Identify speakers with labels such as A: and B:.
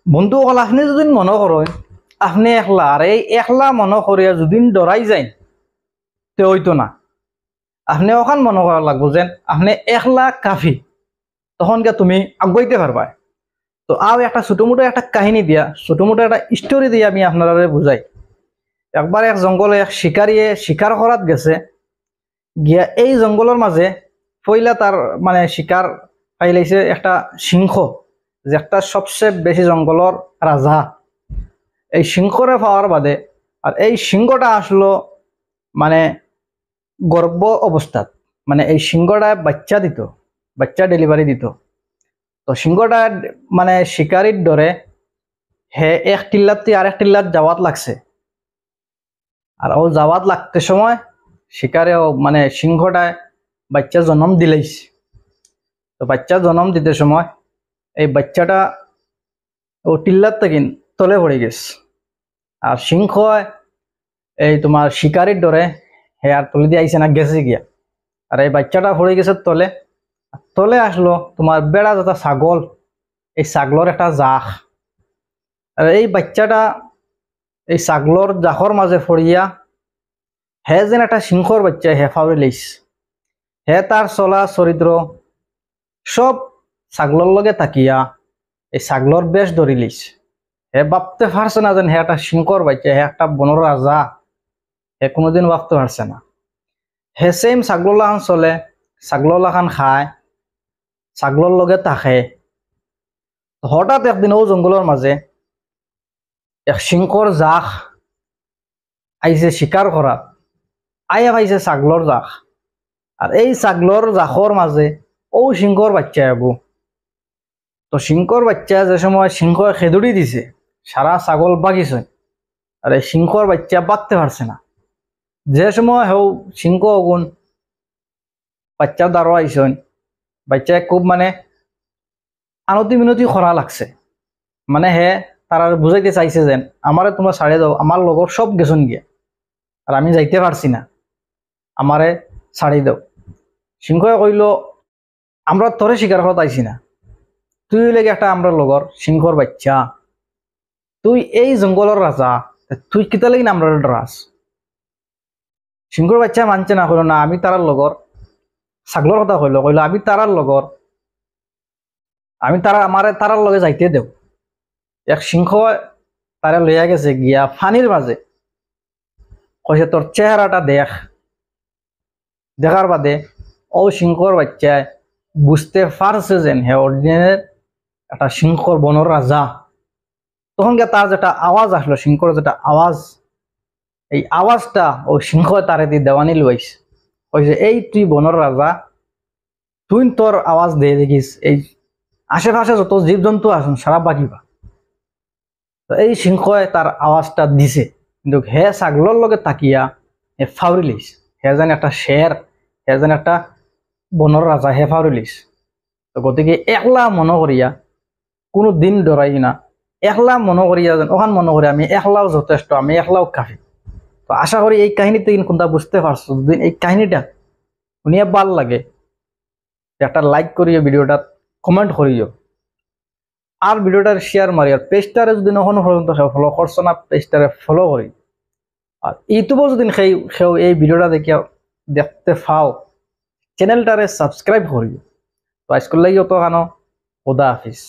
A: বন্ধুসকল আপনি যদি মনে করেন আপনি একলা আর এই একলা মনে করিয়া যদি ডরাই যায় তে হইতো না। আপনি ওখান মনে করা লাগবো যে আপনি একলা কাফি, তখন কে তুমি আগাইতে পারবা। তো আর একটা ছোটমোটো একটা কাহিনী দিয়া, ছোটমোটো একটা স্টোরি দিয়ে আমি আপনারা বুঝাই। একবার এক জঙ্গলে এক শিকারিয়ে শিকার করাত গেছে, গিয়া এই জঙ্গলের মাঝে পইলা তার মানে শিকার পাইলাইছে একটা সিংহ, যে একটা সবচেয়ে বেশি জঙ্গলের রাজা। এই সিংহরে পাওয়ার বাদে আর এই সিংহটা আসলো মানে গর্ভ অবস্থাত, মানে এই সিংহটা বাচ্চা দিত, বাচ্চা ডেলিভারি দিত। তো সিংহটা মানে শিকারির ডরে হে এক টিল্লাত আর এক টিল্লাত যাওয়াত লাগছে। আর ও যাওয়াত লাগতে সময় শিকারে মানে সিংহটায় বাচ্চা জন্ম দিলেইছে। তো বাচ্চা জন্ম দিতে সময় এই বাচ্চাটা ও টিল্লার থেকে তলে পড়ে গেছে। আর সিংহ এই তোমার শিকারির ডরে হে আর তলে দিয়ে আইসে না, গেছে গিয়া। আর এই বাচ্চাটা পড়ে গেছে তলে। তলে আসলো তোমার বেড়া যেটা ছাগল, এই ছাগলর একটা জাখ। আর এই বাচ্চাটা এই ছাগলর জাখর মাঝে পড়িয়া হে যেন একটা সিংহর বাচ্চা হে ফাউরি লইস। হে তার চলা চরিত্র সব ছাগলর লগে তাকিয়া এই ছাগলর বেশ ধরি লইস। হে ভাবতে পারছে না যেন হে একটা সিংহর বাচ্চা, হে একটা বনর রাজা, হে কোনোদিন ভাবতে পারছে না। হে সেম ছাগললা খান চলে, ছাগললা খান খায়, ছাগলর লগে থাকে। হঠাৎ একদিন ও জঙ্গলের মাঝে এক সিংহর জাখ আইছে শিকার করা, আইয়া পাইছে ছাগলর জাখ। আর এই ছাগলর জাখর মাঝে ও সিংহর বাচ্চা আবু। তো সিংহর বাচ্চা যে সময় সিংহ খেদুড়ি দিছে, সারা ছাগল বাগিছে। আর এই সিংহর বাচ্চা বাঁচতে পারছে না। যে সময় হেউ সিংহ অগুন বাচ্চা দাঁড়ো আইসন, বাচ্চা খুব মানে আনতি মিনতি করা লাগছে। মানে হে তারা বুঝাইতে চাইছে যেন আমারে তোমরা ছাড়ে দাও, আমার লগর সব গেছন গিয়া আর আমি যাইতে পারছি না, আমারে ছাড়ি দাও। সিংহয়ে কইল আমরা তোরে শিকার করতে আইছি না, তুই লেগে একটা আমরা লগর সিংহর বাচ্চা, তুই এই জঙ্গলের রাজা, তুই কিতা লাগি আমরা ডরাস। সিংহর বাচ্চা মানছে না, কইল না আমি তারার লগর। ছাগলর কথা কইল, কইল আমি তারার লগর, আমি তারা আমারে তারার লগে যাইতে দেও। এক সিংহ তারা লইয়া গেছে গিয়া ফানির মাঝে, কইছে তোর চেহারাটা দেখ। দেখার বাদে ও সিংহর বাচ্চায় বুঝতে পারছে যেন হে অরিজিনাল একটা সিংহর বনর রাজা। তখন গিয়ে তার যেটা আওয়াজ আসলো, সিংহর যেটা আওয়াজ, এই আওয়াজটা ও সিংহ তারে দিয়ে দেওয়ানি লইছে। কইছে এই তুই বনর রাজা, তুই তোর আওয়াজ দিয়ে দেখিস এই আশেপাশে যত জীবজন্তু আছেন সারা বাকিবা। তো এই সিংহ তার আওয়াজটা দিছে, কিন্তু হে ছাগলর লগে তাকিয়া হে ফাউরি লিস। হে যেন একটা শের, হে যেন একটা বনর রাজা, হে ফাউরি লিস। তো গতিকে একলা মনে করিয়া কোনো দিন ডরাই না, একলা মনে করিয়া যেন ওখান মনে করি আমি একলাও যথেষ্ট, আমি একলাও কাফি। তো আশা করি এই কাহিনীতে কোনটা বুঝতে পারছো। যদি এই কাহিনীটা শুনিয়া ভাল লাগে একটা লাইক করিও, ভিডিওটা কমেন্ট করিও, আর ভিডিওটার শেয়ার মারি। আর পেজটারে যদি এখনো পর্যন্ত ফলো করছো না, পেজটারে ফলো করি। আর ইউটিউবও যদি সেও এই ভিডিওটা দেখিয়া দেখতে পাও, চ্যানেলটারে সাবস্ক্রাইব করিও। তো আজকাল লাগি অত কানো, খোদা হাফিজ।